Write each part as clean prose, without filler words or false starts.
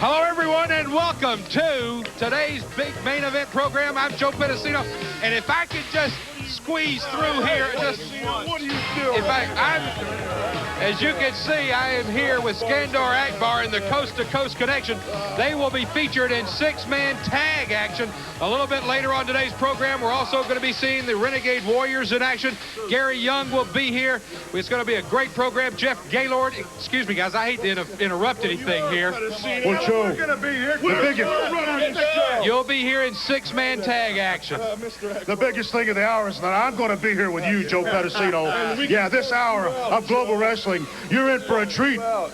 Hello, everyone, and welcome to today's big main event program. I'm Joe Pedicino, and if I could just squeeze through here, What are you doing? As you can see, I am here with Skandar Akbar in the Coast to Coast Connection. They will be featured in six-man tag action. A little bit later on today's program, we're also going to be seeing the Renegade Warriors in action. Gary Young will be here. It's going to be a great program. Jeff Gaylord, excuse me, guys, I hate to interrupt anything here. Well, Joe, we're going to be here. You'll be here in six-man tag action. The biggest thing of the hour is that I'm going to be here with you, Joe Pedicino. Yeah, this hour of Global Wrestling, you're in for a treat. All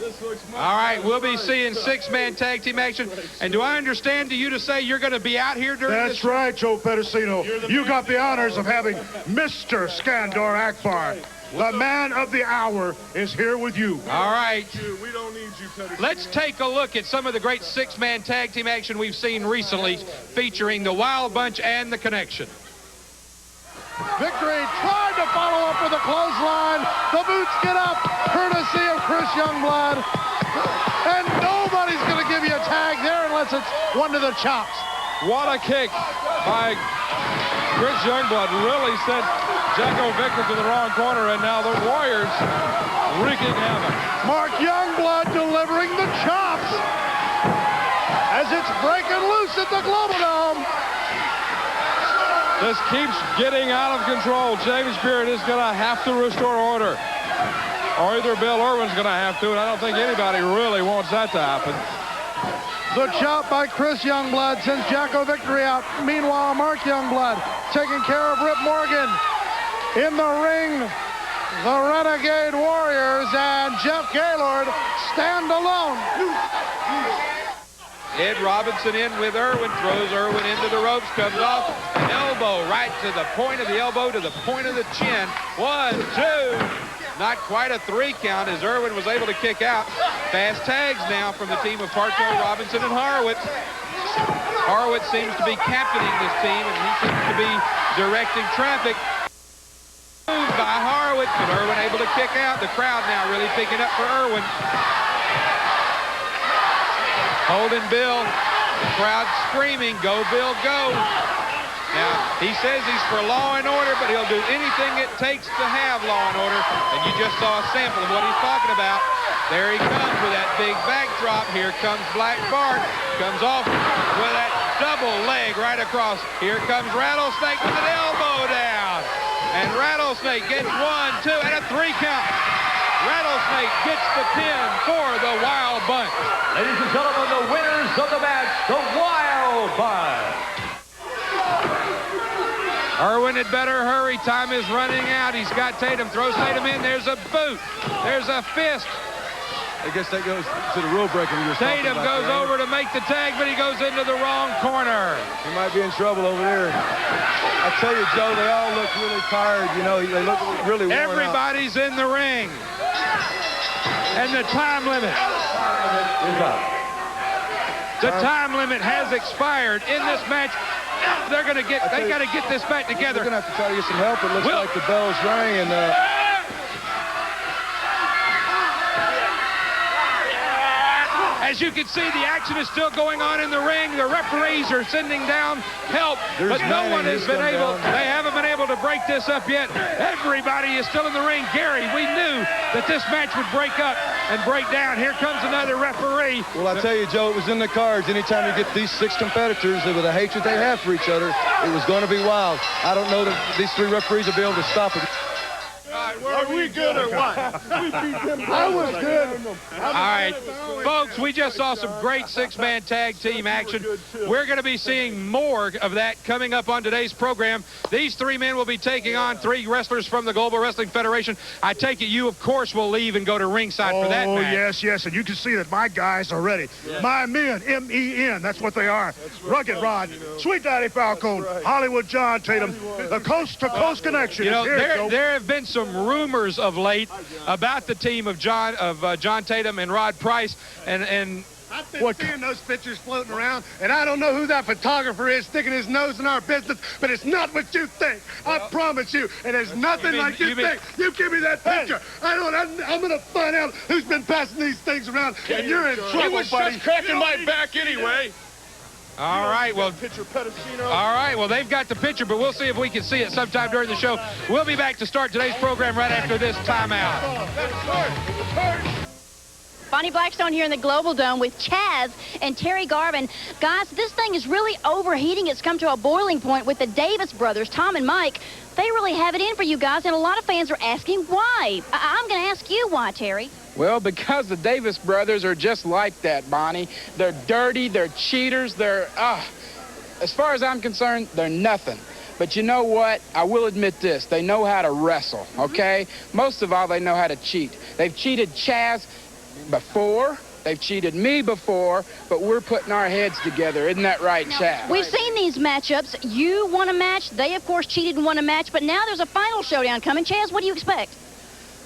right, we'll be seeing six-man tag team action. And do I understand to you to say you're going to be out here during That's right, Joe Pedicino. You got the honors of having Mr. Skandar Akbar. The man of the hour is here with you. All right. We don't need you, Pedicino. Let's take a look at some of the great six-man tag team action we've seen recently featuring the Wild Bunch and the Connection. Victory tried to follow up with a clothesline. The boots get up, courtesy of Chris Youngblood. And nobody's going to give you a tag there unless it's one to the chops. What a kick by Chris Youngblood. Really sent Jacko Victor to the wrong corner, and now the Warriors wreaking havoc. Mark Youngblood delivering the chops as it's breaking loose at the Global Dome. This keeps getting out of control. James Beard is going to have to restore order. Or either Bill Irwin's going to have to, and I don't think anybody really wants that to happen. The chop by Chris Youngblood sends Jacko Victory out. Meanwhile, Mark Youngblood taking care of Rip Morgan. In the ring, the Renegade Warriors and Jeff Gaylord stand alone. Ed Robinson in with Irwin, throws Irwin into the ropes, comes off, an elbow right to the point of the elbow, to the point of the chin. 1, 2, not quite a 3 count as Irwin was able to kick out. Fast tags now from the team of Parko, Robinson, and Horowitz. Horowitz seems to be captaining this team, and he seems to be directing traffic. Moved by Horowitz, but Irwin able to kick out. The crowd now really picking up for Irwin. Holding Bill, the crowd screaming, "Go, Bill, go." Now, he says he's for law and order, but he'll do anything it takes to have law and order. And you just saw a sample of what he's talking about. There he comes with that big backdrop. Here comes Black Bart. Comes off with that double leg right across. Here comes Rattlesnake with an elbow down. And Rattlesnake gets 1, 2, and a 3 count. Rattlesnake gets the pin for the Wild Bunch. Ladies and gentlemen, the winners of the match, the Wild Bunch. Irwin had better hurry. Time is running out. He's got Tatum. Throws Tatum in. There's a boot. There's a fist. I guess that goes to the rule breaker. Tatum goes over to make the tag, but he goes into the wrong corner. He might be in trouble over there. I tell you, Joe, they all look really tired. You know, they look really worn out. Everybody's in the ring. And the time limit. The time limit has expired in this match. They're going to get, they got to get this back together. We're going to have to try to get some help. It looks like the bells rang, and as you can see, the action is still going on in the ring. The referees are sending down help, but no one has been able, they haven't been able to break this up yet. Everybody is still in the ring. Gary, we knew that this match would break up and break down. Here comes another referee. well, I tell you, Joe, it was in the cards. Anytime you get these 6 competitors with the hatred they have for each other, it was going to be wild. I don't know that these 3 referees will be able to stop it. Are we good or what? We beat them. I was good. All right, folks, we just saw some great six-man tag team action. We're going to be seeing more of that coming up on today's program. These 3 men will be taking on 3 wrestlers from the Global Wrestling Federation. I take it you, of course, will leave and go to ringside for that match. Oh, yes, yes, and you can see that my guys are ready. Yeah. My men, M-E-N, that's what they are. Right. Rugged Rod, Sweet Daddy Falcone, Hollywood John Tatum, the coast-to-coast connection. You know, there have been some rumors of late about the team of John Tatum and Rod Price, and I've been seeing those pictures floating around, and I don't know who that photographer is sticking his nose in our business, but it's not what you think. I promise you. And there's nothing like you think. You give me that picture. I'm going to find out who's been passing these things around, and you're in trouble, buddy. He was just cracking my back anyway. All right, well, All right, well, they've got the picture, but we'll see if we can see it sometime during the show. We'll be back to start today's program right after this timeout. Bonnie Blackstone here in the Global Dome with Chaz and Terry Garvin. Guys, this thing is really overheating. It's come to a boiling point with the Davis brothers, Tom and Mike. They really have it in for you guys, and a lot of fans are asking why. I'm going to ask you why, Terry. Well, because the Davis brothers are just like that, Bonnie. They're dirty, they're cheaters, they're, as far as I'm concerned, they're nothing. But you know what? I will admit this. They know how to wrestle, okay? Most of all, they know how to cheat. They've cheated Chaz before. They've cheated me before, but we're putting our heads together. Isn't that right, Chaz? We've seen these matchups. You won a match. They, of course, cheated and won a match. But now there's a final showdown coming. Chaz, what do you expect?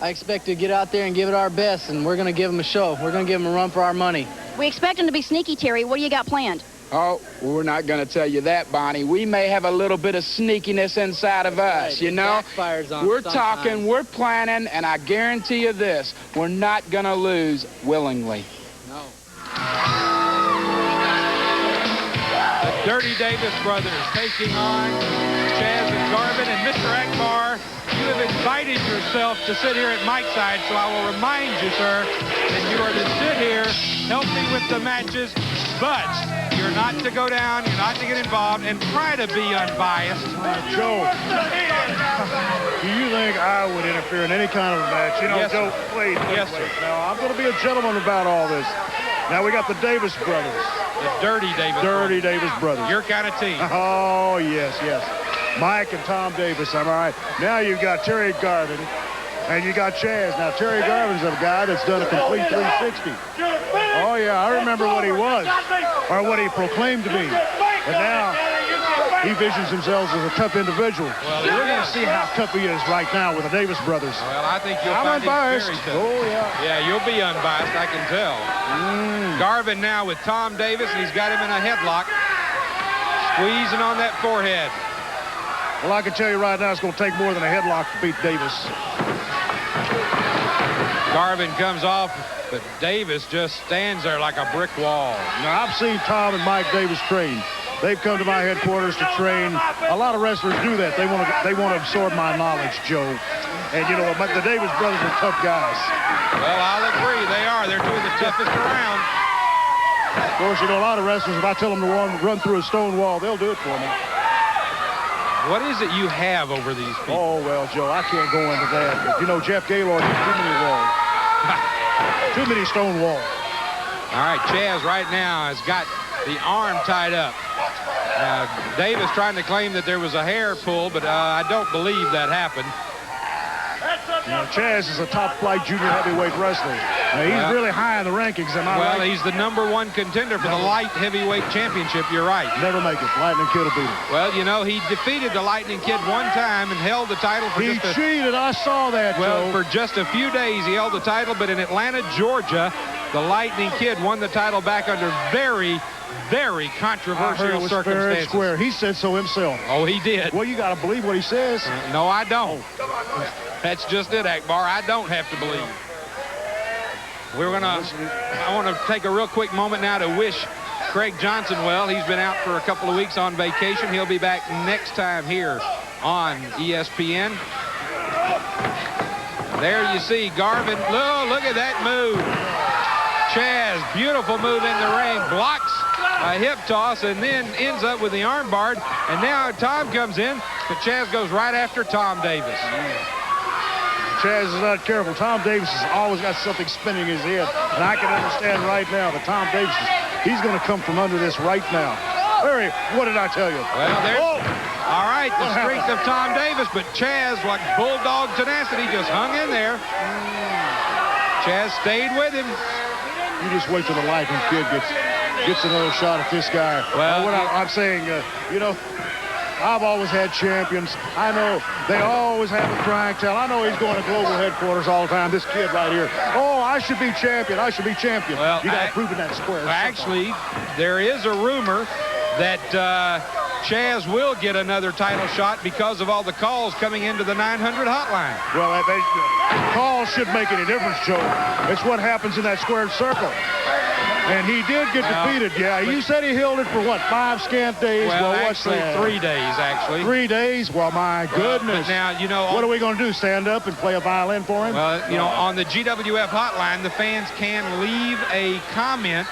I expect to get out there and give it our best, and we're going to give them a show. We're going to give them a run for our money. We expect them to be sneaky, Terry. What do you got planned? Oh, we're not going to tell you that, Bonnie. We may have a little bit of sneakiness inside of us, you know? We're talking, we're planning, and I guarantee you this, we're not going to lose willingly. No. The Dirty Davis brothers taking on Chaz and Garvin. And Mr. Akbar, you have invited yourself to sit here at Mike's side, so I will remind you, sir, that you are to sit here, help me with the matches, but you're not to go down, you're not to get involved, and try to be unbiased. Joe, do you think I would interfere in any kind of a match? You know, Yes, Joe, sir. wait. Yes, sir. Now, I'm going to be a gentleman about all this. Now, we got the Davis brothers. The Dirty Davis Dirty Davis brothers. Your kind of team. Oh, yes, yes. Mike and Tom Davis, I'm all right. Now you've got Terry Garvin, and you got Chaz. Now, Terry Garvin's a guy that's done a complete 360. Oh, yeah, I remember what he was, or what he proclaimed to be. But now, he visions himself as a tough individual. Well, We're going to see how tough he is right now with the Davis brothers. Well, I think you'll I'm find him unbiased. very tough. Oh, yeah. Yeah, you'll be unbiased, I can tell. Garvin now with Tom Davis, and he's got him in a headlock. Squeezing on that forehead. Well, I can tell you right now, it's going to take more than a headlock to beat Davis. Garvin comes off, but Davis just stands there like a brick wall. Now, I've seen Tom and Mike Davis train. They've come to my headquarters to train. A lot of wrestlers do that. They want to absorb my knowledge, Joe. And, you know, the Davis brothers are tough guys. Well, I'll agree. They are. They're doing the toughest around. Of course, you know, a lot of wrestlers, if I tell them to run through a stone wall, they'll do it for me. What is it you have over these people? Oh, well, Joe, I can't go into that. But, you know, Jeff Gaylord has too many walls. Too many stone walls. All right, Chaz right now has got the arm tied up. Davis trying to claim that there was a hair pull, but I don't believe that happened. You know, Chaz is a top-flight junior heavyweight wrestler. Now, he's really high in the rankings, am I right? Well, he's the #1 contender for the light heavyweight championship. You're right. Never make it. Lightning Kid will beat him. Well, you know, he defeated the Lightning Kid one time and held the title for He cheated. I saw that, Well, Joe. for just a few days, he held the title, but in Atlanta, Georgia, the Lightning Kid won the title back under very, very controversial it was fair and circumstances. square. He said so himself. Oh, he did. Well, you got to believe what he says. No, I don't. That's just it, Akbar. I don't have to believe. I want to take a real quick moment now to wish Craig Johnson well. He's been out for a couple of weeks on vacation. He'll be back next time here on ESPN. There you see Garvin. Look at that move. Chaz, beautiful move in the ring. Blocks a hip toss and then ends up with the arm bar. And now Tom comes in, but Chaz goes right after Tom Davis. Chaz is not careful. Tom Davis has always got something spinning his head. And I can understand right now that Tom Davis, he's going to come from under this right now. Harry, what did I tell you? Well, there's... All right, the strength of Tom Davis, but Chaz, like bulldog tenacity, just hung in there. Chaz stayed with him. You just wait till the Lightning Kid gets another shot at this guy. Well, I'm saying, you know, I've always had champions. I know they always have a clientele. I know he's going to global headquarters all the time. This kid right here. Oh, I should be champion. I should be champion. Well, you got to prove in that square. Well, actually, there is a rumor that Chaz will get another title shot because of all the calls coming into the 900 hotline. Well, calls shouldn't make any difference, Joe. It's what happens in that squared circle. And he did get defeated, yeah. You said he held it for, what, 5 scant days? Well, what's actually, that? 3 days, actually. 3 days? Well, my goodness. But now, you know... What are we going to do, stand up and play a violin for him? Well, you know, on the GWF hotline, the fans can leave a comment.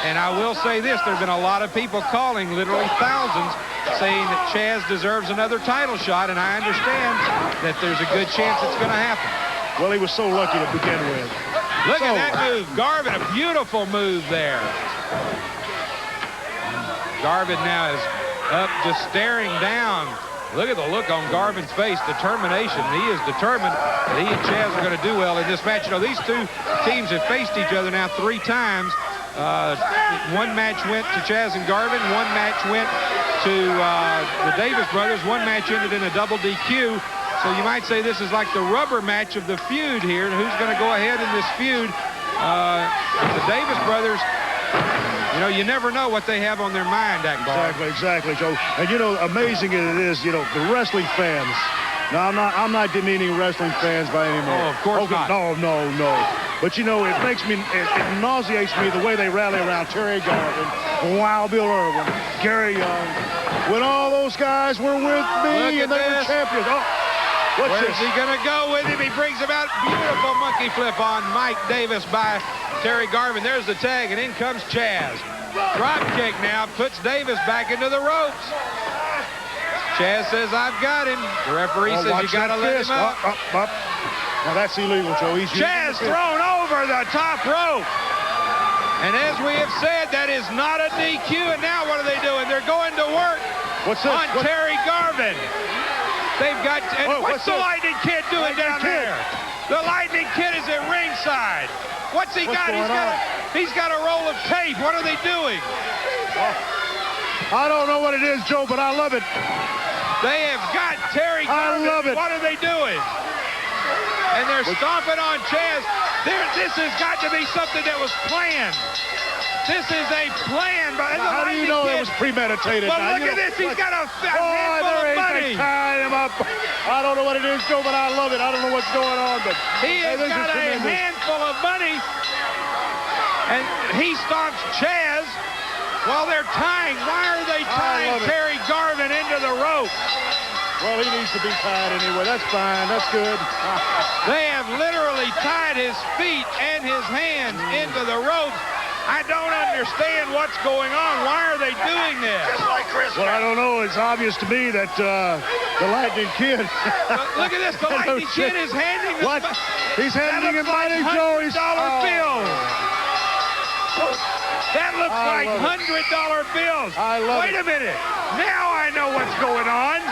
And I will say this, there have been a lot of people calling, literally thousands, saying that Chaz deserves another title shot. And I understand that there's a good chance it's going to happen. Well, he was so lucky to begin with. Look at that move. Garvin, a beautiful move there. Garvin now is up, just staring down. Look at the look on Garvin's face, determination. He is determined that he and Chaz are going to do well in this match. You know, these two teams have faced each other now 3 times. One match went to Chaz and Garvin. One match went to the Davis brothers. One match ended in a double DQ. So you might say this is like the rubber match of the feud here. And who's going to go ahead in this feud? The Davis brothers, you know, you never know what they have on their mind, Akbar. Exactly, Joe. And, you know, amazing it is, you know, the wrestling fans. Now, I'm not demeaning wrestling fans by any means. Oh, of course not. No. But, you know, it makes me, it nauseates me the way they rally around Terry Garvin, Wild Bill Irwin, Gary Young. When all those guys were with me and they were champions. Oh. Where's he going to go with him? He brings him out. Beautiful monkey flip on Mike Davis by Terry Garvin. There's the tag, and in comes Chaz. Drop kick now puts Davis back into the ropes. Chaz says, I've got him. The referee says you got to let him up. Up. Now, that's illegal, Joe. Chaz thrown over the top rope. And as we have said, that is not a DQ. And now what are they doing? They're going to work on Terry Garvin. They've got, and what's the Lightning Kid doing down there? The Lightning Kid is at ringside. What's he got? He's got a roll of tape. What are they doing? I don't know what it is, Joe, but I love it. They have got Terry Garvin. I love it. What are they doing? And they're stomping on Chaz. This has got to be something that was planned. This is a plan. How do you know it was premeditated? Well, look at this. He's got a handful of money. Tying him up. I don't know what it is, Joe, but I love it. I don't know what's going on, but he has got a handful of money. And he stomps Chaz while they're tying. Why are they tying Terry Garvin into the rope? Well, he needs to be tied anyway. That's fine. That's good. They have literally tied his feet and his hands into the ropes. I don't understand what's going on. Why are they doing this? Well, I don't know. It's obvious to me that the Lightning Kid... Look at this. The Lightning Kid is handing him... What? He's handing him money, Joe. $100 bills. That looks like $100 bills. Wait a minute. Now I know what's going on.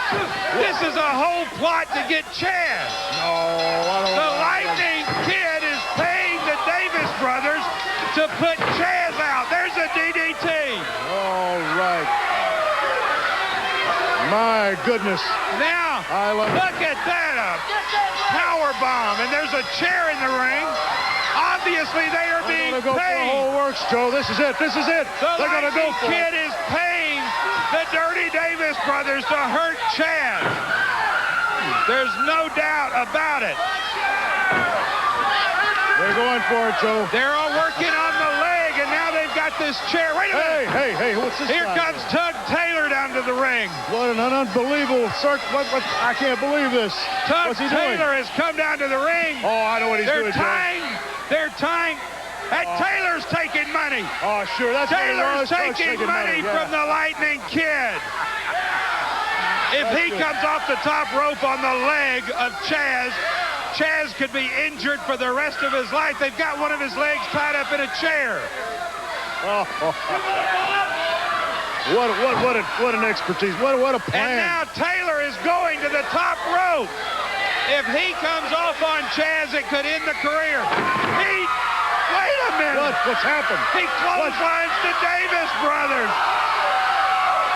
This is a whole plot to get Chaz. No, I don't know. The Lightning Kid is paying the Davis brothers to put Chaz out. There's a DDT. All right. My goodness. Now, look at that. A power bomb. And there's a chair in the ring. Obviously, they are being paid. For the whole works, Joe. This is it. This is it. They're going to go for it. The Lightning Kid is paying the Dirty Davis brothers to hurt Chaz. There's no doubt about it. They're going for it, Joe. They're all working on the leg, and now they've got this chair. Wait a minute. Hey, what's this? Here comes Tug Taylor down to the ring. What an unbelievable circle. I can't believe this. Tug Taylor has come down to the ring. Oh, I know what he's doing, They're tying. And Taylor's taking money. Oh, sure. That's Taylor's taking money from the Lightning Kid. If he comes off the top rope on the leg of Chaz, Chaz could be injured for the rest of his life. They've got one of his legs tied up in a chair. Oh. What an expertise. What a plan. And now Taylor is going to the top rope. If he comes off on Chaz, it could end the career. Wait a minute. What's happened? He clotheslines the Davis brothers.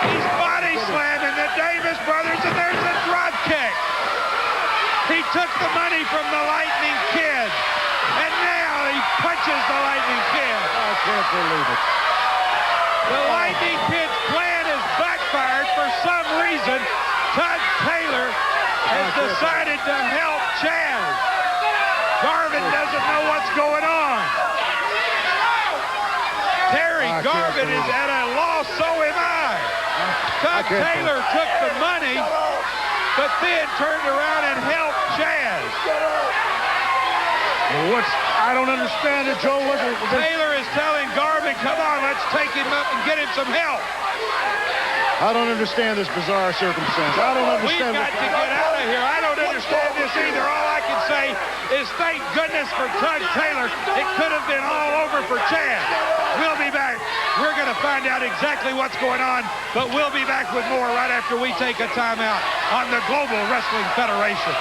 He's body slamming the Davis brothers, and there's a drop kick. He took the money from the Lightning Kid, and now he punches the Lightning Kid. I can't believe it. The Lightning Kid's plan is backfired for some reason. Tug Taylor has decided to help Chaz. Garvin doesn't know what's going on. Terry Garvin is at a loss, so am I. Tug Taylor took the money, but then turned around and helped Chaz. I don't understand it, Joe. Taylor is telling Garvin, come on, let's take him up and get him some help. I don't understand this bizarre circumstance. I don't understand. We've got to get out of here. I don't understand this either. All I can say is thank goodness for Tug Taylor. It could have been all over for Chaz. We'll be back. We're going to find out exactly what's going on, but we'll be back with more right after we take a timeout on the Global Wrestling Federation.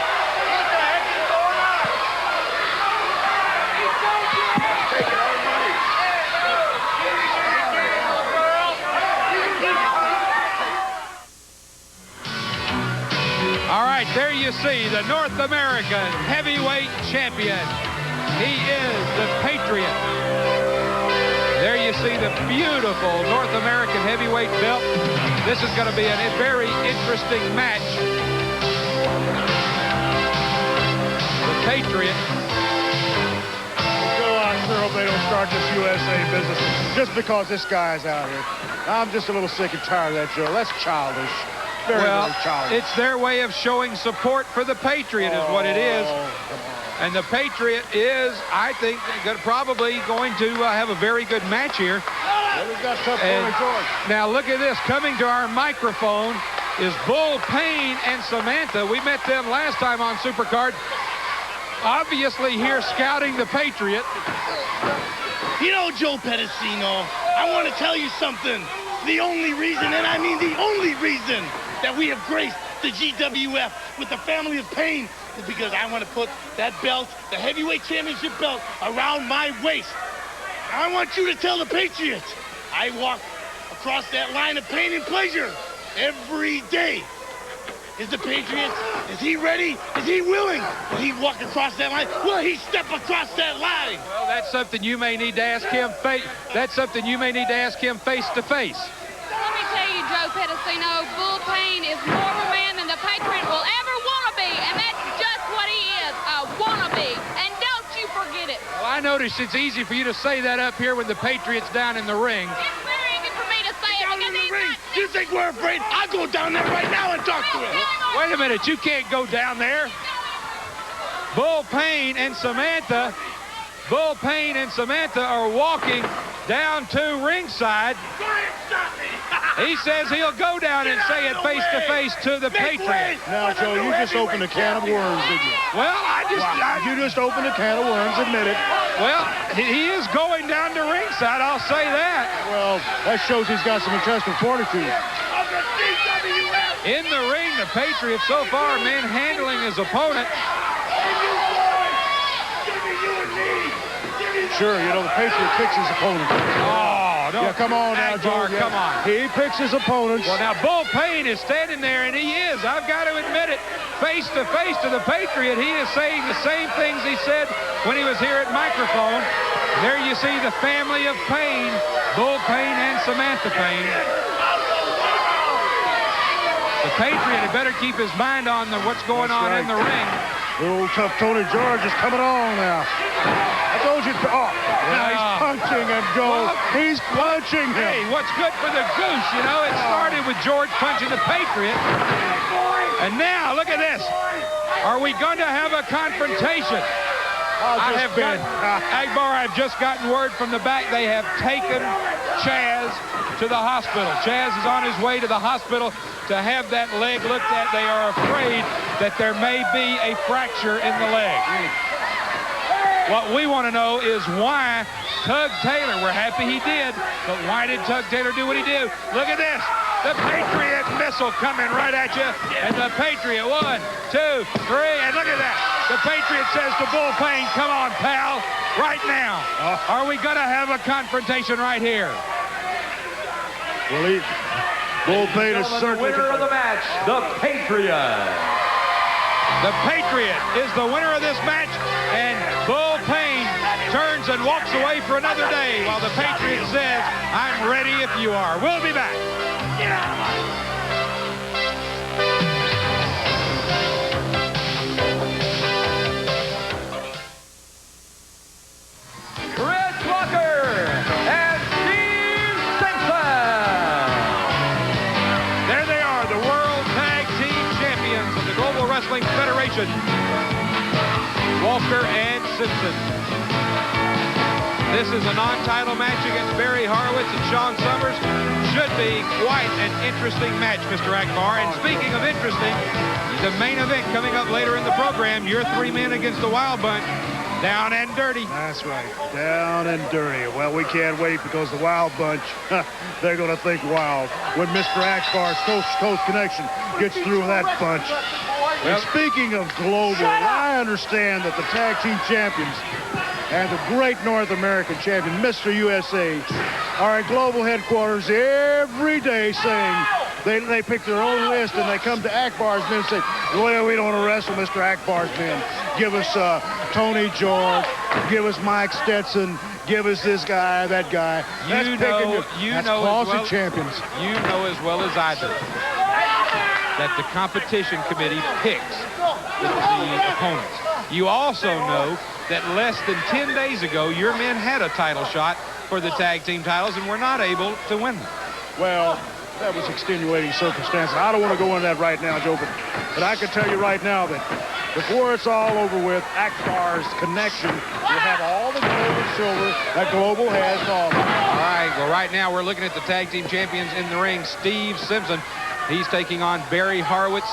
All right, there you see the North American heavyweight champion. He is the Patriot. There you see the beautiful North American heavyweight belt. This is going to be a very interesting match. The Patriot. I sure hope they don't start this USA business just because this guy's out here. I'm just a little sick and tired of that, Joe. That's childish. Very childish. It's their way of showing support for the Patriot is what it is. And the Patriot is, I think, probably going to have a very good match here. Now look at this. Coming to our microphone is Bull Payne and Samantha. We met them last time on Supercard. Obviously here scouting the Patriot. You know, Joe Pedicino, I want to tell you something. The only reason, and I mean the only reason, that we have graced the GWF with the family of Payne is because I want to put that belt, the heavyweight championship belt, around my waist. I want you to tell the Patriots, I walk across that line of pain and pleasure every day. Is the Patriot, is he ready? Is he willing? Will he walk across that line? Will he step across that line? Well, that's something you may need to ask him. That's something you may need to ask him face to face. Let me tell you, Joe Pedicino, Bull Payne is more of a man than the Patriot will ever want to be, and that's just what he is, a wannabe. And don't you forget it. Well, I noticed it's easy for you to say that up here when the Patriot's down in the ring. It's very easy for me to say it because he's not. You think we're afraid? I'll go down there right now and talk to him. Wait a minute, you can't go down there. Bull Payne and Samantha are walking down to ringside. He says he'll go down and say it face to face to the Patriot. Now, Joe, you just opened a can of worms, didn't you? Well, you just opened a can of worms, admit it. Well, he is going down to ringside, I'll say that. Well, that shows he's got some intestinal fortitude. In the ring, the Patriot so far manhandling his opponent. Sure, you know, the Patriot picks his opponent. Oh, no. Yeah, come on now, Joe. Come on. He picks his opponents. Well, now, Bull Payne is standing there, and he is, I've got to admit it, face to the Patriot. He is saying the same things he said when he was here at microphone. There you see the family of Payne, Bull Payne and Samantha Payne. The Patriot had better keep his mind on what's going on in the ring. Little tough Tony George is coming on now. I told you. Oh, now he's punching him, Joe. He's punching him. Hey, what's good for the goose? You know, it started with George punching the Patriot. And now, look at this. Are we going to have a confrontation? Akbar, I've just gotten word from the back. They have taken Chaz to the hospital. Chaz is on his way to the hospital to have that leg looked at. They are afraid that there may be a fracture in the leg. What we want to know is why Tug Taylor, we're happy he did, but why did Tug Taylor do what he did? Look at this. The Patriot missile coming right at you. And the Patriot, 1, 2, 3, and look at that. The Patriot says to Bull Payne, come on, pal, right now. Are we going to have a confrontation right here? Well, Bull Pain is The certainly winner of the match, the Patriot. The Patriot is the winner of this match, and Bull Pain turns and walks away for another day while the Patriot says, I'm ready if you are. We'll be back. Get out of my... Chris Walker and Steve Simpson. There they are, the World Tag Team Champions of the Global Wrestling Federation. Walker and Simpson. This is a non-title match against Barry Horowitz and Sean Summers. Should be quite an interesting match, Mr. Akbar. And speaking of interesting, the main event coming up later in the program, your 3 men against the Wild Bunch. Down and dirty. That's right. Down and dirty. Well, we can't wait because the Wild Bunch, they're going to think wild when Mr. Akbar's coast-to-coast connection gets through that bunch. And speaking of global, I understand that the tag team champions and the great North American champion, Mr. USA, are at global headquarters every day saying they pick their own list and they come to Akbar's men and say, well, we don't want to wrestle Mr. Akbar's men. Give us Tony George, give us Mike Stetson, give us this guy, that guy. That's closet champions. You know as well as I do that the competition committee picks the opponents. You also know that less than 10 days ago, your men had a title shot for the tag team titles and were not able to win them. Well, that was extenuating circumstances. I don't want to go into that right now, Joe, but I can tell you right now that before it's all over with, Akbar's connection will have all the gold and silver that Global has to offer. All right, well, right now we're looking at the tag team champions in the ring, Steve Simpson. He's taking on Barry Horowitz,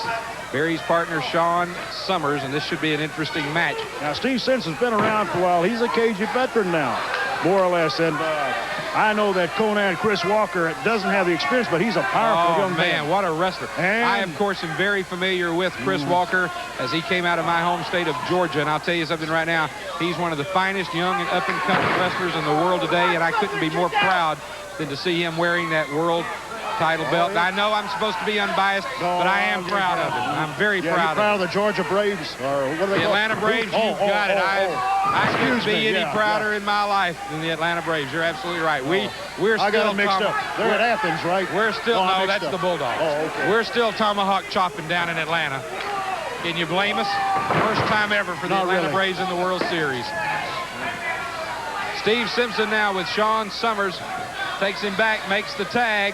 Barry's partner, Sean Summers, and this should be an interesting match. Now, Steve Simpson's been around for a while. He's a cagey veteran now, more or less, and I know that Conan Chris Walker doesn't have the experience, but he's a powerful young man. What a wrestler. And I, of course, am very familiar with Chris Walker as he came out of my home state of Georgia. And I'll tell you something right now. He's one of the finest young and up-and-coming wrestlers in the world today, and I couldn't be more proud than to see him wearing that world title belt. I know I'm supposed to be unbiased, but I am proud of him. I'm very proud of the Georgia Braves, or what are they the Atlanta Braves. You've got it. I couldn't be any prouder in my life than the Atlanta Braves. You're absolutely right. We're still, I got them mixed up. They're at Athens, right? We're still no, that's the Bulldogs. Okay. We're still tomahawk chopping down in Atlanta. Can you blame us? First time ever for the Atlanta Braves in the World Series. Steve Simpson now with Sean Summers. Takes him back, makes the tag.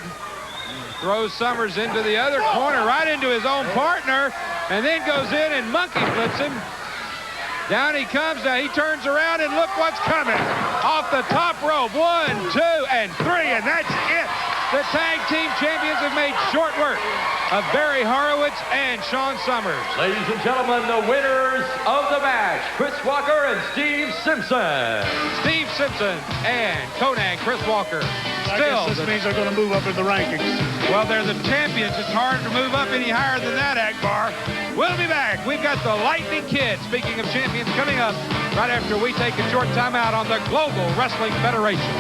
Throws Summers into the other corner, right into his own partner, and then goes in and monkey flips him. Down he comes. Now he turns around, and look what's coming. Off the top rope. 1, 2, and 3, and that's it. The tag team champions have made short work of Barry Horowitz and Sean Summers. Ladies and gentlemen, the winners of the match, Chris Walker and Steve Simpson. Steve Simpson and Conan Chris Walker. Still, this means they're going to move up in the rankings. Well, they're the champions. It's hard to move up any higher than that, Akbar. We'll be back. We've got the Lightning Kid, speaking of champions, coming up right after we take a short timeout on the Global Wrestling Federation.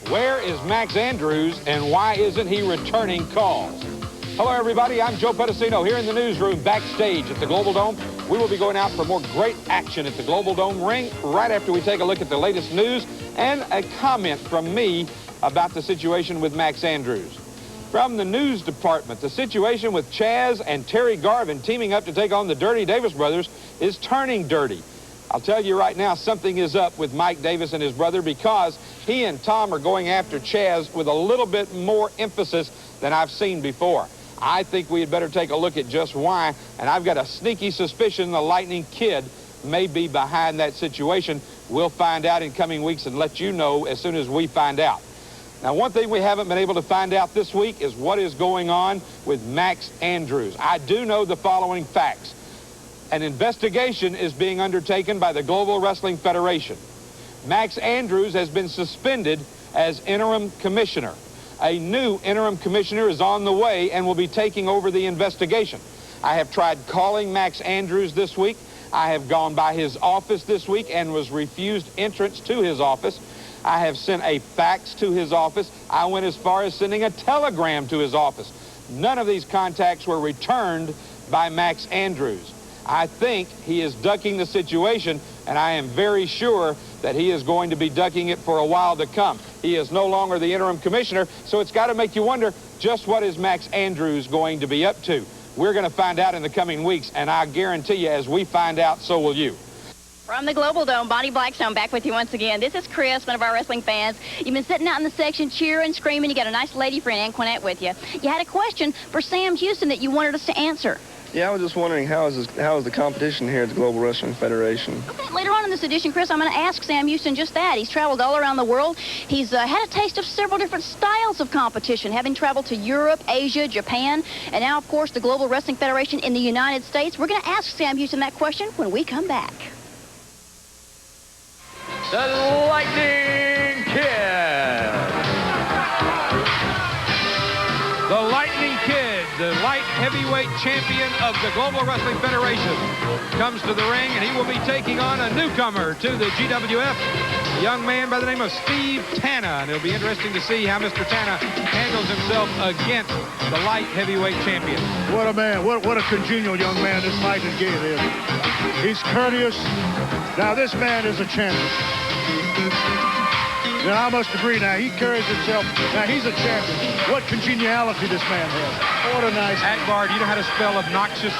Where is Max Andrews, and why isn't he returning calls? Hello, everybody. I'm Joe Pedicino here in the newsroom backstage at the Global Dome. We will be going out for more great action at the Global Dome ring right after we take a look at the latest news and a comment from me about the situation with Max Andrews. From the news department, the situation with Chaz and Terry Garvin teaming up to take on the Dirty Davis brothers is turning dirty. I'll tell you right now, something is up with Mike Davis and his brother because he and Tom are going after Chaz with a little bit more emphasis than I've seen before. I think we had better take a look at just why, and I've got a sneaky suspicion the Lightning Kid may be behind that situation. We'll find out in coming weeks and let you know as soon as we find out. Now, one thing we haven't been able to find out this week is what is going on with Max Andrews. I do know the following facts. An investigation is being undertaken by the Global Wrestling Federation. Max Andrews has been suspended as interim commissioner. A new interim commissioner is on the way and will be taking over the investigation. I have tried calling Max Andrews this week. I have gone by his office this week and was refused entrance to his office. I have sent a fax to his office. I went as far as sending a telegram to his office. None of these contacts were returned by Max Andrews. I think he is ducking the situation, and I am very sure that he is going to be ducking it for a while to come. He is no longer the interim commissioner, so it's got to make you wonder, just what is Max Andrews going to be up to? We're going to find out in the coming weeks, and I guarantee you, as we find out, so will you. From the Global Dome, Bonnie Blackstone back with you once again. This is Chris, one of our wrestling fans. You've been sitting out in the section cheering, screaming. You got a nice lady friend, Anquinette, with you. You had a question for Sam Houston that you wanted us to answer. Yeah, I was just wondering, how is the competition here at the Global Wrestling Federation? Okay, later on in this edition, Chris, I'm going to ask Sam Houston just that. He's traveled all around the world. He's had a taste of several different styles of competition, having traveled to Europe, Asia, Japan, and now, of course, the Global Wrestling Federation in the United States. We're going to ask Sam Houston that question when we come back. The Lightning Kid. The Lightning Kid, the light heavyweight champion of the Global Wrestling Federation, comes to the ring, and he will be taking on a newcomer to the GWF, a young man by the name of Steve Tanna. And it'll be interesting to see how Mr. Tanna handles himself against the light heavyweight champion. What a man. What a congenial young man this Lightning Kid is. He's courteous. Now, this man is a champion. And I must agree now, he carries himself. Now, he's a champion. What congeniality this man has. What a nice man. Akbar, do you know how to spell obnoxious?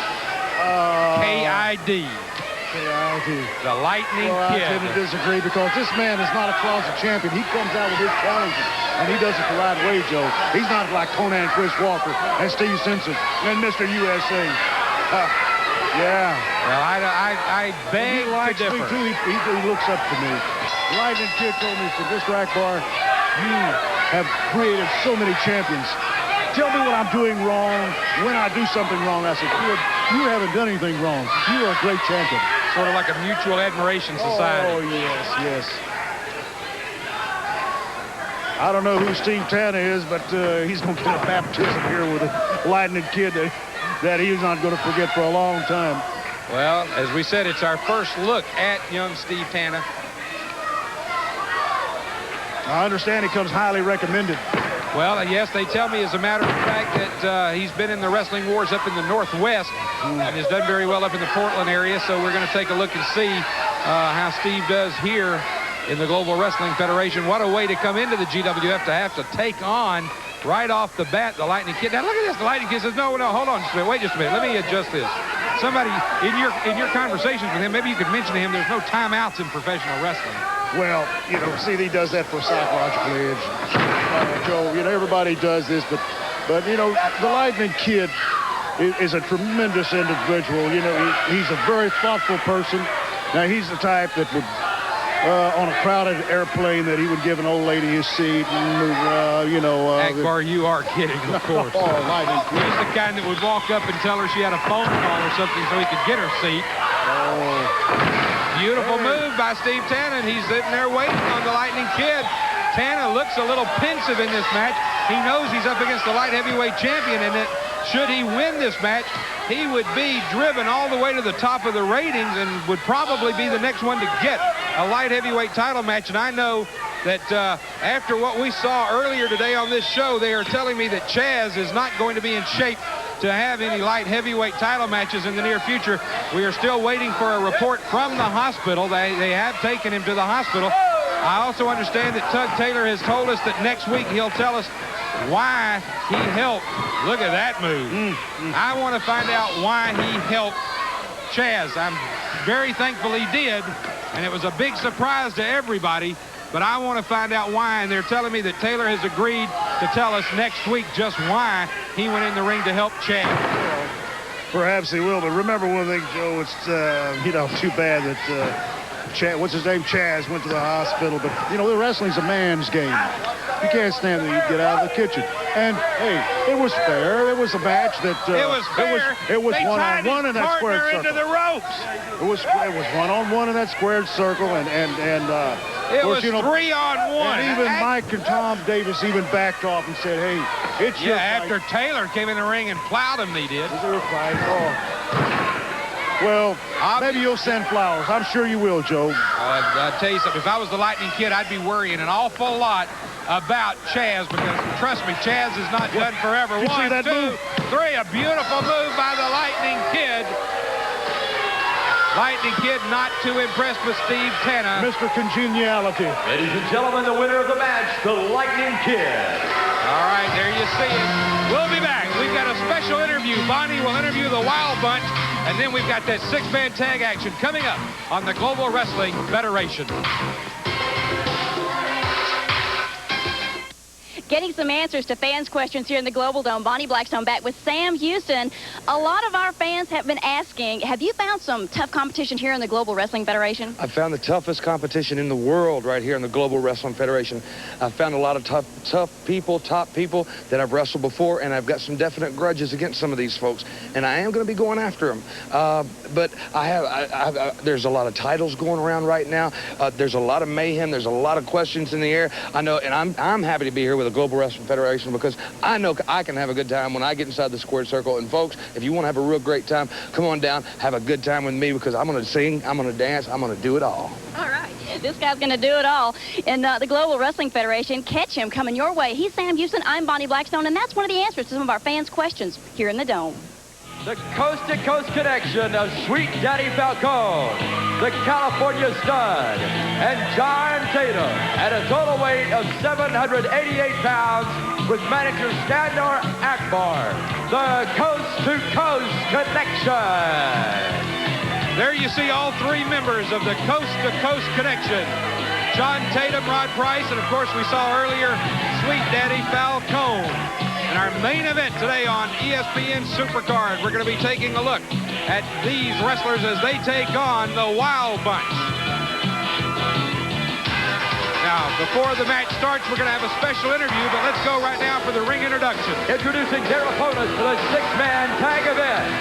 K-I-D. K-I-D. The Lightning Kid. I tend to disagree because this man is not a closet champion. He comes out with his challenges, and he does it the right way, Joe. He's not like Conan Chris Walker and Steve Simpson and Mr. USA. Yeah. Well, I beg to differ. Me too. He looks up to me. Lightning Kid told me, said, Mr. Akbar, you have created so many champions. Tell me what I'm doing wrong. When I do something wrong, I said, you haven't done anything wrong. You are a great champion. Sort of like a mutual admiration society. Oh, yes, yes. I don't know who Steve Tanna is, but he's going to get a baptism here with a Lightning Kid that he's not going to forget for a long time. Well, as we said, it's our first look at young Steve Tanna. I understand he comes highly recommended. Well, yes, they tell me, as a matter of fact, that he's been in the Wrestling Wars up in the Northwest and has done very well up in the Portland area. So we're going to take a look and see how Steve does here in the Global Wrestling Federation. What a way to come into the GWF to have to take on right off the bat the Lightning Kid. Now look at this. The Lightning Kid says, no, hold on just a minute. Wait just a minute. Let me adjust this. Somebody in your conversations with him, maybe you could mention to him there's no timeouts in professional wrestling. Well, you know, see, he does that for psychological edge. Joe, you know, everybody does this, but you know, the Lightning Kid is a tremendous individual. You know, he's a very thoughtful person. Now, he's the type that would, on a crowded airplane, that he would give an old lady his seat and, you know. Akbar, you are kidding, of course. Oh, Lightning Kid. He's the kind that would walk up and tell her she had a phone call or something so he could get her seat. Oh. Beautiful move by Steve Tanna, and he's sitting there waiting on the Lightning Kid. Tanna looks a little pensive in this match. He knows he's up against the light heavyweight champion, and that should he win this match, he would be driven all the way to the top of the ratings and would probably be the next one to get a light heavyweight title match. And I know that after what we saw earlier today on this show, they are telling me that Chaz is not going to be in shape to have any light heavyweight title matches in the near future. We are still waiting for a report from the hospital. They have taken him to the hospital. I also understand that Tug Taylor has told us that next week he'll tell us why he helped. Look at that move. I want to find out why he helped Chaz. I'm very thankful he did, and it was a big surprise to everybody. But I want to find out why, and they're telling me that Taylor has agreed to tell us next week just why he went in the ring to help Chaz. Well, perhaps he will, but remember one thing, Joe, it's, you know, too bad that what's his name, Chaz, went to the hospital. But, you know, wrestling's a man's game. You can't stand there. You get out of the kitchen. And, hey, it was fair. It was a match that... it was fair. It was one-on-one in that squared circle. Into the ropes. It was one-on-one in that squared circle, and it course, was, you know, 3-on-1. And even Mike and Tom Davis even backed off and said, hey, it's your fight. After Taylor came in the ring and plowed him, he did. It's your fight. Oh. Well, maybe you'll send flowers. I'm sure you will, Joe. I'll tell you something. If I was the Lightning Kid, I'd be worrying an awful lot about Chaz, because trust me, Chaz is not done forever. You see 1, that 2, move? 3. A beautiful move by the Lightning Kid. Lightning Kid not too impressed with Steve Tanner. Mr. Congeniality. Ladies and gentlemen, the winner of the match, the Lightning Kid. All right, there you see it. We'll be back. We've got a special interview. Bonnie will interview the Wild Bunch, and then we've got that 6-man tag action coming up on the Global Wrestling Federation. Getting some answers to fans' questions here in the Global Dome. Bonnie Blackstone back with Sam Houston. A lot of our fans have been asking, have you found some tough competition here in the Global Wrestling Federation? I found the toughest competition in the world right here in the Global Wrestling Federation. I found a lot of tough people, top people that I've wrestled before, and I've got some definite grudges against some of these folks, and I am going to be going after them. But there's a lot of titles going around right now. There's a lot of mayhem. There's a lot of questions in the air. I know, and I'm happy to be here with the Global Wrestling Federation, because I know I can have a good time when I get inside the squared circle. And folks, if you want to have a real great time, come on down, have a good time with me, because I'm going to sing, I'm going to dance, I'm going to do it all. All right. This guy's going to do it all. In the Global Wrestling Federation, catch him coming your way. He's Sam Houston. I'm Bonnie Blackstone, and that's one of the answers to some of our fans' questions here in the Dome. The coast-to-coast connection of Sweet Daddy Falcone, the California Stud, and John Tatum at a total weight of 788 pounds with manager Standor Akbar. The coast-to-coast connection. There you see all 3 members of the coast-to-coast connection. John Tatum, Rod Price, and of course we saw earlier Sweet Daddy Falcone. In our main event today on ESPN Supercard, we're going to be taking a look at these wrestlers as they take on the Wild Bunch. Now, before the match starts, we're going to have a special interview, but let's go right now for the ring introduction. Introducing their opponents for the 6-man tag event.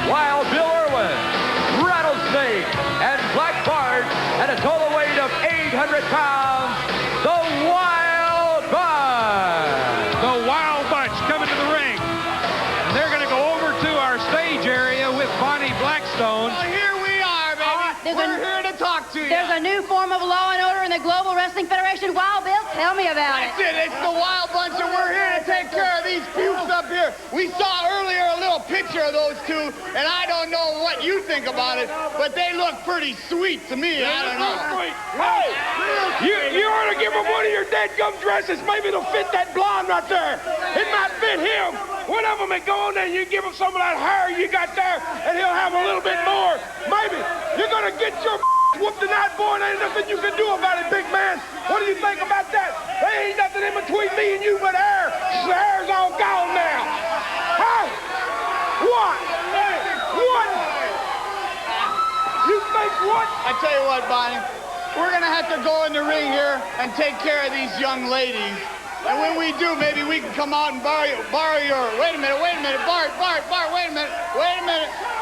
Wild Bill Irwin, Rattlesnake, and Black Bart at a total weight of 800 pounds, the Wild Bunch. The Wild Bunch coming to the ring. And they're going to go over to our stage area with Bonnie Blackstone. Well, here we are, baby. We're here to talk to you. There's a new form of law and order in the Global Wrestling Federation. Wild Bill, tell me about it. That's it. It's the Wild Bunch, and we're here to take care of these pukes up here. We saw earlier a little picture of those two, and I don't know what you think about it, but they look pretty sweet to me. I don't know. Hey, you ought to give him one of your dead gum dresses. Maybe it'll fit that blonde right there. It might fit him. One of them and go on there and you give him some of that hair you got there, and he'll have a little bit more. Maybe you're going to get your whooped tonight, boy, and ain't nothing you can do about it, big man. What do you think about that? There ain't nothing in between me and you but hair. The hair's all gone now. Huh? What? What? You think what? I tell you what, Bonnie, we're going to have to go in the ring here and take care of these young ladies. And when we do, maybe we can come out and borrow your... Wait a minute, Bart, wait a minute.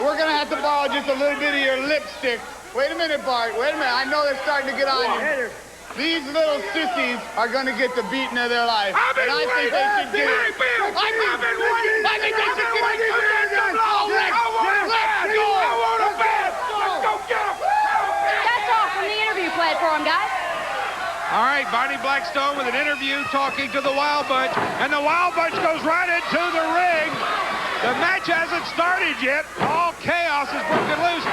We're going to have to borrow just a little bit of your lipstick. Wait a minute, Bart, wait a minute. I know they're starting to get on you. These little sissies are going to get the beating of their life. I've been and I think they should get it. I think they should get it. Let's go. I want a bed. Let's go get him. That's all from the interview platform, guys. All right, Bonnie Blackstone with an interview talking to the Wild Bunch, and the Wild Bunch goes right into the ring. The match hasn't started yet. All chaos is broken loose.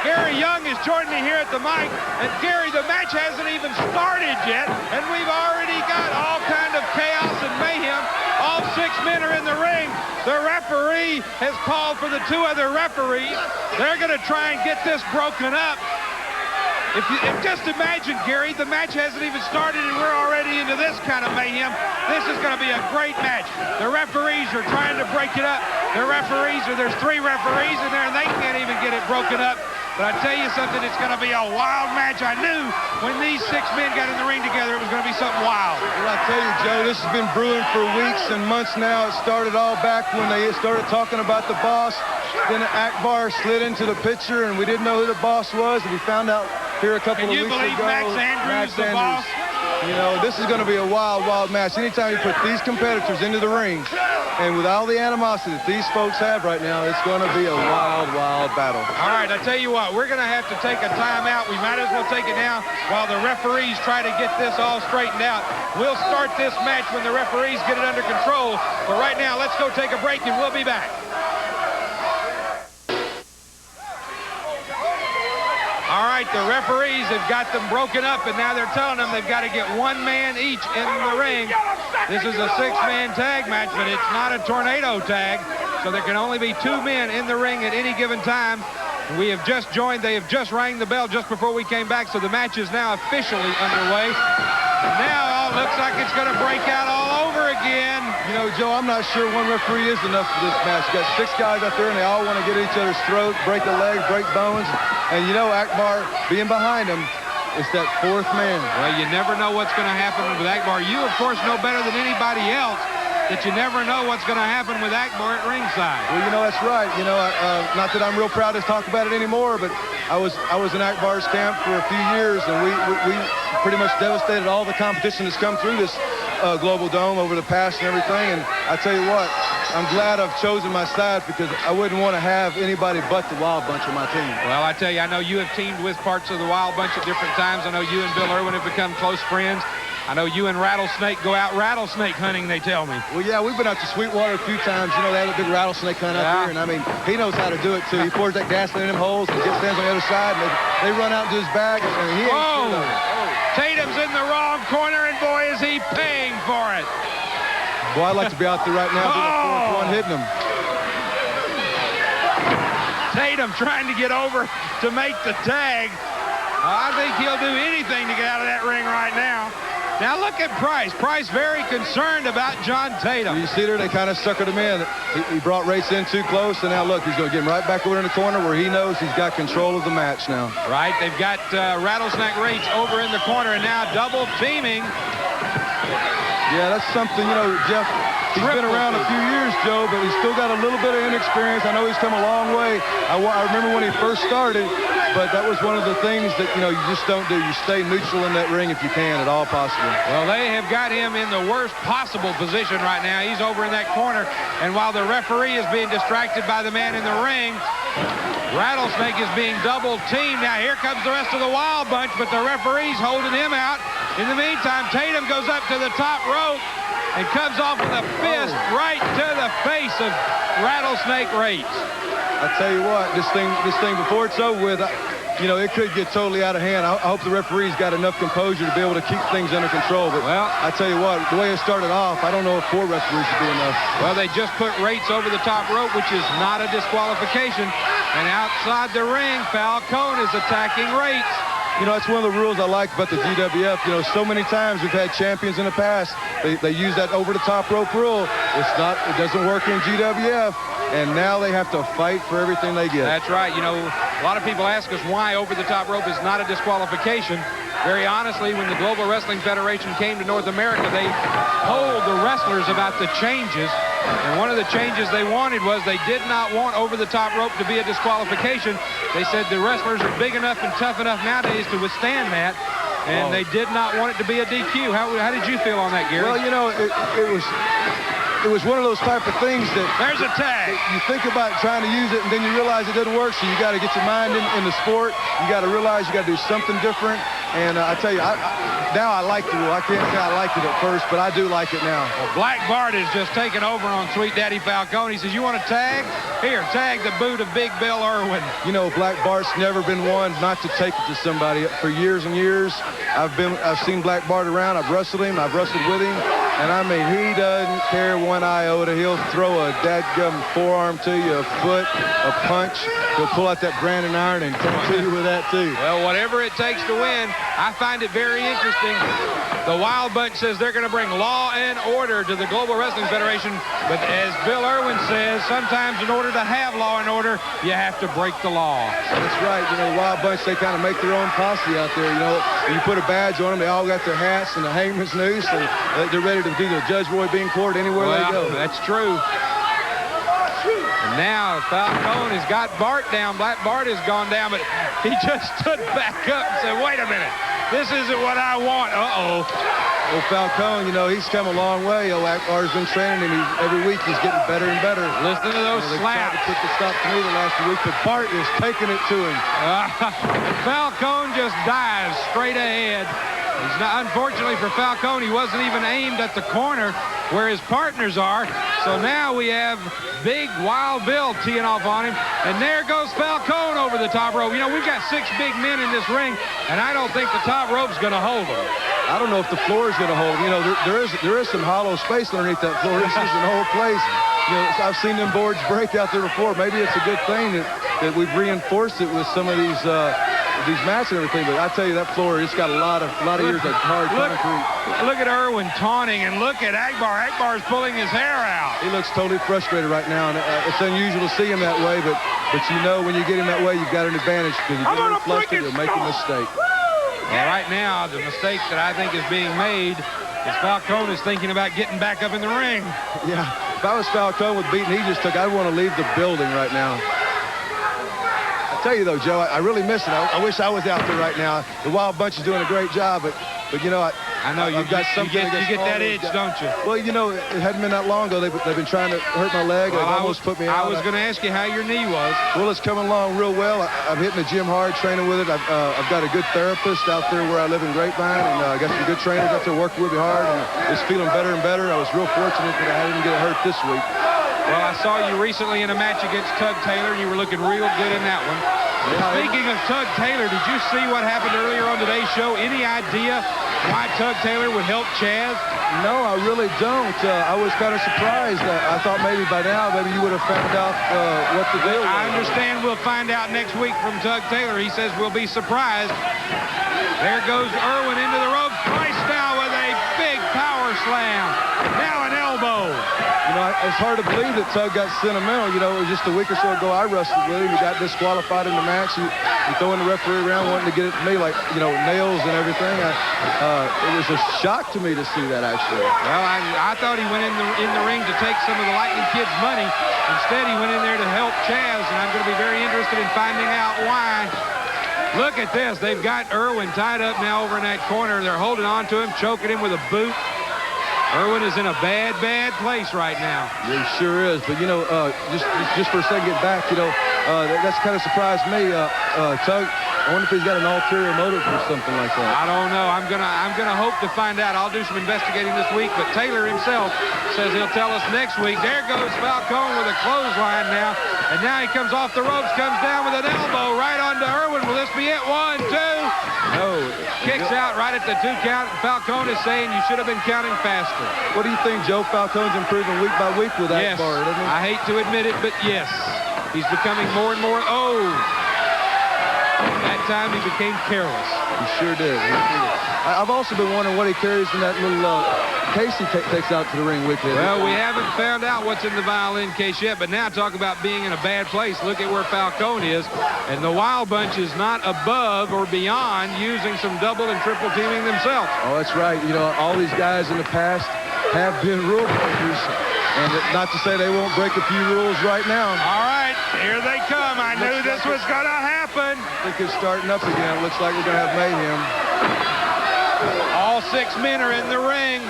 Gary Young is joining me here at the mic, and Gary, the match hasn't even started yet, and we've already got all kind of chaos and mayhem. All 6 men are in the ring. The referee has called for the 2 other referees. They're going to try and get this broken up. If just imagine, Gary, the match hasn't even started and we're already into this kind of mayhem. This is going to be a great match. The referees are trying to break it up. There's 3 referees in there and they can't even get it broken up. But I tell you something, it's going to be a wild match. I knew when these 6 men got in the ring together, it was going to be something wild. Well, I tell you, Joe, this has been brewing for weeks and months now. It started all back when they started talking about the boss. Then Akbar slid into the picture, and we didn't know who the boss was, and we found out here a couple of weeks ago. Can you believe Max Andrews, the boss? You know, this is going to be a wild, wild match. Anytime you put these competitors into the ring, and with all the animosity that these folks have right now, it's going to be a wild, wild battle. All right, I tell you what, we're going to have to take a timeout. We might as well take it now while the referees try to get this all straightened out. We'll start this match when the referees get it under control. But right now, let's go take a break, and we'll be back. All right, the referees have got them broken up, and now they're telling them they've got to get one man each in the ring. This is a six-man tag match, but it's not a tornado tag, so there can only be two men in the ring at any given time. We have just joined. They have just rang the bell just before we came back, so the match is now officially underway. Now it looks like it's going to break out all over again. You know, Joe, I'm not sure one referee is enough for this match. You got 6 guys out there, and they all want to get at each other's throat, break a leg, break bones. And, you know, Akbar being behind him, it's that 4th man. Well, you never know what's going to happen with Akbar. You, of course, know better than anybody else that you never know what's going to happen with Akbar at ringside. Well, you know, that's right. You know, not that I'm real proud to talk about it anymore, but I was in Akbar's camp for a few years, and we pretty much devastated all the competition that's come through this Global Dome over the past and everything. And I tell you what, I'm glad I've chosen my side because I wouldn't want to have anybody but the Wild Bunch on my team. Well, I tell you, I know you have teamed with parts of the Wild Bunch at different times. I know you and Bill Irwin have become close friends. I know you and Rattlesnake go out rattlesnake hunting, they tell me. Well, yeah, we've been out to Sweetwater a few times. You know, they have a big rattlesnake hunt out there, and I mean, he knows how to do it, too. He pours that gasoline in them holes and stands on the other side, and they run out into his bag, and he ain't sure of it. Tatum's in the wrong corner, and boy, is he paying for it. Boy, I'd like to be out there right now doing a 4th one, hitting him. Tatum trying to get over to make the tag. I think he'll do anything to get out of that ring right now. Now look at Price. Price very concerned about John Tatum. You see there, they kind of suckered him in. He brought Race in too close, and now look, he's going to get him right back over in the corner where he knows he's got control of the match now. Right, they've got Rattlesnake Race over in the corner, and now double teaming. Yeah, that's something, you know, Jeff, he's been around a few years, Joe, but he's still got a little bit of inexperience. I know he's come a long way. I remember when he first started, but that was one of the things that, you know, you just don't do. You stay neutral in that ring if you can at all possible. Well, they have got him in the worst possible position right now. He's over in that corner, and while the referee is being distracted by the man in the ring, Rattlesnake is being double teamed. Now here comes the rest of the Wild Bunch, but the referee's holding him out. In the meantime, Tatum goes up to the top rope and comes off with a fist right to the face of Rattlesnake Race. I tell you what, this thing before it's over with, you know, it could get totally out of hand. I hope the referee's got enough composure to be able to keep things under control. But well, I tell you what, the way it started off, I don't know if 4 referees would be enough. Well, they just put Rates over the top rope, which is not a disqualification. And outside the ring, Falcone is attacking Rates. You know, that's one of the rules I like about the GWF. You know, so many times we've had champions in the past. They use that over-the-top rope rule. It doesn't work in GWF. And now they have to fight for everything they get. That's right. You know, a lot of people ask us why over-the-top rope is not a disqualification. Very honestly, when the Global Wrestling Federation came to North America, they told the wrestlers about the changes. And one of the changes they wanted was they did not want over-the-top rope to be a disqualification. They said the wrestlers are big enough and tough enough nowadays to withstand that. And they did not want it to be a DQ. How did you feel on that, Gary? Well, you know, it was one of those type of things that... There's a tag. You think about trying to use it, and then you realize it doesn't work, so you got to get your mind in the sport. You got to realize you got to do something different. And I tell you, now I like the rule. I can't say I liked it at first, but I do like it now. Well, Black Bart is just taking over on Sweet Daddy Falcone. He says, you want to tag? Here, tag the boot of Big Bill Irwin. You know, Black Bart's never been one not to take it to somebody. For years and years, I've seen Black Bart around. I've wrestled him. I've wrestled with him. And I mean, he doesn't care one iota. He'll throw a dadgum forearm to you, a foot, a punch. He'll pull out that branding iron and tattoo you with that, too. Well, whatever it takes to win, I find it very interesting. The Wild Bunch says they're going to bring law and order to the Global Wrestling Federation. But as Bill Irwin says, sometimes in order to have law and order, you have to break the law. That's right. You know, Wild Bunch, they kind of make their own posse out there. You know, you put a badge on them, they all got their hats and the hangman's noose, and they're ready to do the Judge Roy Bean Court anywhere they go. That's true. And now Falcone has got Bart down. Black Bart has gone down, but he just stood back up and said, wait a minute. This isn't what I want. Uh-oh. Well, Falcone, you know, he's come a long way. Akbar's been training him. Every week he's getting better and better. Listen to those They tried slaps. to put the stop to me the last week, but Bart is taking it to him. Falcone just dives straight ahead. He's not, unfortunately for Falcone, he wasn't even aimed at the corner where his partners are. So now we have Big Wild Bill teeing off on him. And there goes Falcone over the top rope. You know, we've got 6 big men in this ring, and I don't think the top rope's going to hold him. I don't know if the floor is going to hold him. You know, there is some hollow space underneath that floor. This isn't the whole place. You know, I've seen them boards break out there before. Maybe it's a good thing that we've reinforced it with some of these mats and everything. But I tell you, that floor, it's got a lot of years of hard concrete. Look at Irwin taunting, and look at Akbar. Akbar's pulling his hair out. He looks totally frustrated right now, and it's unusual to see him that way. But you know, when you get him that way, you've got an advantage because you get him flustered, you'll make a mistake. Well, right now, the mistake that I think is being made is Falcone is thinking about getting back up in the ring. Yeah, if I was Falcone with beating he just took, I'd want to leave the building right now. I tell you though, Joe, I really miss it. I wish I was out there right now. The Wild Bunch is doing a great job, but you know, I know you get that itch, don't you? Well, you know, it hadn't been that long ago. They've been trying to hurt my leg. They've almost put me out. I was going to ask you how your knee was. Well, it's coming along real well. I'm hitting the gym hard, training with it. I've got a good therapist out there where I live in Grapevine, and I got some good trainers out there working with me hard, and it's feeling better and better. I was real fortunate that I didn't get hurt this week. Well, I saw you recently in a match against Tug Taylor, and you were looking real good in that one. Yeah, speaking of Tug Taylor, did you see what happened earlier on today's show? Any idea why Tug Taylor would help Chaz? No, I really don't. I was kind of surprised. I thought maybe by now, maybe you would have found out what the deal was. I understand we'll find out next week from Tug Taylor. He says we'll be surprised. There goes Irwin into the ropes. Price now with a big power slam. Now an elbow. You know, it's hard to believe that Tug got sentimental. You know, it was just a week or so ago I wrestled with him. He got disqualified in the match. He throwing the referee around wanting to get it to me like, you know, nails and everything. It was a shock to me to see that, actually. Well, I thought he went in the ring to take some of the Lightning Kid's money. Instead, he went in there to help Chaz, and I'm going to be very interested in finding out why. Look at this. They've got Irwin tied up now over in that corner. They're holding on to him, choking him with a boot. Irwin is in a bad place right now. Yeah, he sure is. But, you know, just for a second, get back, you know, that's kind of surprised me. Tug, I wonder if he's got an ulterior motive or something like that. I don't know. I'm gonna hope to find out. I'll do some investigating this week, but Taylor himself says he'll tell us next week. There goes Falcone with a clothesline now, and now he comes off the ropes, comes down with an elbow right onto Irwin. Will this be it? 1, 2. No. Kicks out right at the 2 count. Falcone is saying you should have been counting faster. What do you think, Joe? Falcone's improving week by week with that bar, doesn't he? I hate to admit it, but yes. He's becoming more and more. Oh! That time he became careless. He sure did. I've also been wondering what he carries in that little case he takes out to the ring weekly. Well, we haven't found out what's in the violin case yet, but now talk about being in a bad place. Look at where Falcone is, and the Wild Bunch is not above or beyond using some double and triple teaming themselves. Oh, that's right. You know, all these guys in the past have been rule breakers, and not to say they won't break a few rules right now. All right, here they come. I knew this was going to happen. I think it's starting up again. It looks like we're going to have mayhem. All 6 men are in the ring.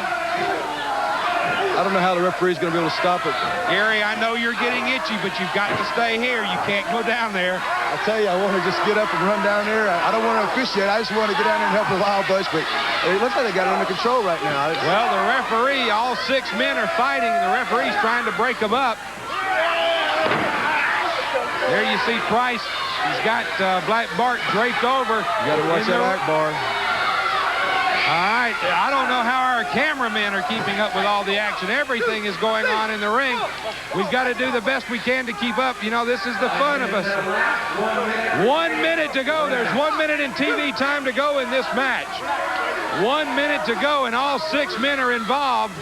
I don't know how the referee's going to be able to stop it. Gary, I know you're getting itchy, but you've got to stay here. You can't go down there. I tell you, I want to just get up and run down there. I don't want to officiate. I just want to get down there and help the Wild Bunch, but it looks like they got it under control right now. Well, the referee, all 6 men are fighting, and the referee's trying to break them up. There you see Price. He's got Black Bart draped over. You got to watch that Akbar. All right, I don't know how our cameramen are keeping up with all the action. Everything is going on in the ring. We've got to do the best we can to keep up. You know, this is the fun of us. 1 minute to go. There's 1 minute in TV time to go in this match. 1 minute to go, and all 6 men are involved.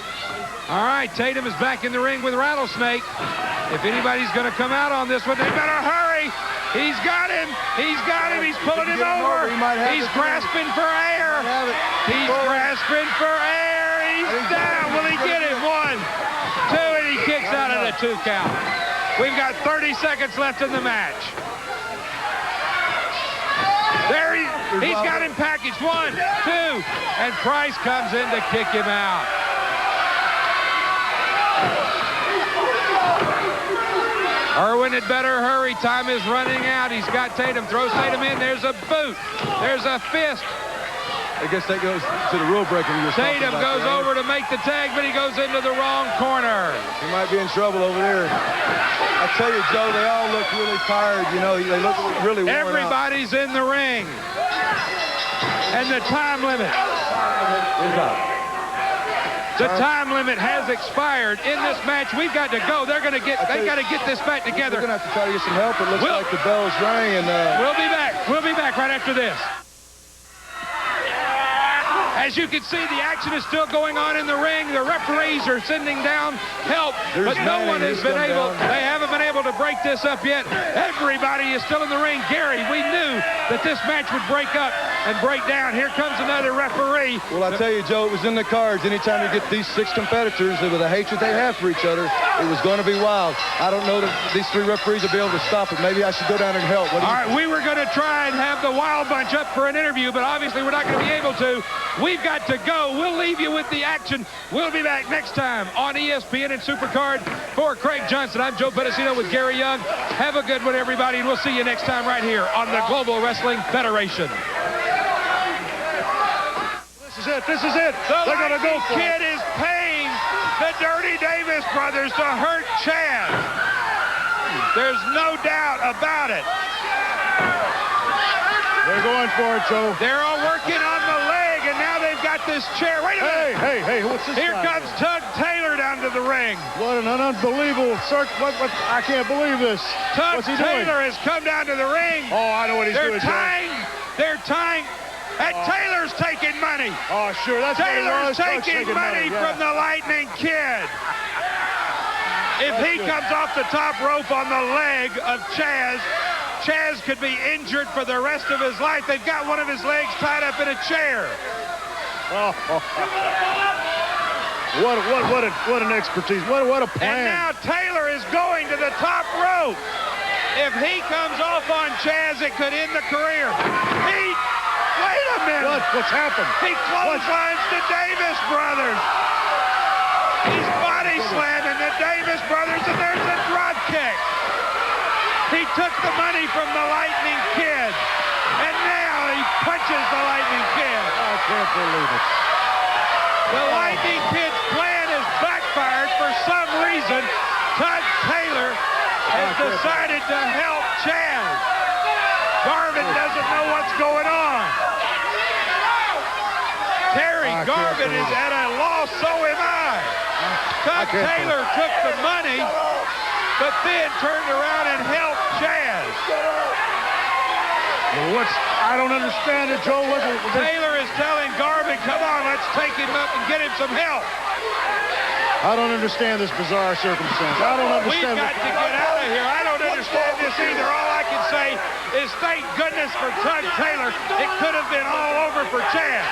All right, Tatum is back in the ring with Rattlesnake. If anybody's going to come out on this one, they better hurry. He's got him. He's got him. He's pulling him over. He's grasping for air. He's grasping for air. He's down. Will he get him? 1, 2, and he kicks out of the 2 count. We've got 30 seconds left in the match. There he He's got him packaged. 1, 2, and Price comes in to kick him out. Irwin had better hurry. Time is running out. He's got Tatum. Throws Tatum in. There's a boot. There's a fist. I guess that goes to the rule breaking. Tatum goes over to make the tag, but he goes into the wrong corner. He might be in trouble over there. I tell you, Joe, they all look really tired. You know, they look really worn out. Everybody's in the ring. And the time limit is up. The time limit has expired in this match. We've got to go. They got to get this back together. We're going to have to try to get some help. It looks like the bells rang. And we'll be back. We'll be back right after this. As you can see, the action is still going on in the ring. The referees are sending down help, but no one has been able, they haven't been able to break this up yet. Everybody is still in the ring. Gary, we knew that this match would break up and break down. Here comes another referee. Well, I tell you, Joe, it was in the cards. Anytime you get these 6 competitors with the hatred they have for each other, it was going to be wild. I don't know that these 3 referees will be able to stop it. Maybe I should go down and help. All right, we were going to try and have the Wild Bunch up for an interview, but obviously we're not going to be able to. We've got to go. We'll leave you with the action. We'll be back next time on ESPN and Supercard. For Craig Johnson, I'm Joe Pedicino with Gary Young. Have a good one, everybody, and we'll see you next time right here on the Global Wrestling Federation. This is it. This is it. They're going to go. Kid is paying the Dirty Davis brothers to hurt Chad. There's no doubt about it. They're going for it, Joe. They're all working on the leg, and now they've got this chair. Wait a minute. Hey, what's this? Here comes Tug Taylor down to the ring. What an unbelievable search. What, I can't believe this. Tug Taylor has come down to the ring. Oh, I know what he's doing, They're tying. And Taylor's taking money. Oh, sure. That's Taylor's taking money from the Lightning Kid. If he comes off the top rope on the leg of Chaz could be injured for the rest of his life. They've got one of his legs tied up in a chair. Oh. What an expertise. What a plan. And now Taylor is going to the top rope. If he comes off on Chaz, it could end the career. Wait a minute. What's happened? He clotheslines the Davis brothers. He's body slamming the Davis brothers, and there's a drop kick. He took the money from the Lightning Kid, and now he punches the Lightning Kid. I can't believe it. The Lightning Kid's plan has backfired for some reason. Tug Taylor has decided to help Chaz. Garvin doesn't know what's going on. Terry Garvin is at a loss, so am I. Tug Taylor took the money, but then turned around and helped Chaz. I don't understand it, Joe. Taylor is telling Garvin, come on, let's take him up and get him some help. I don't understand this bizarre circumstance. I don't understand. We've got to get out of here. I don't understand this either. All I can say is thank goodness for Tug Taylor. It could have been all over for Chaz.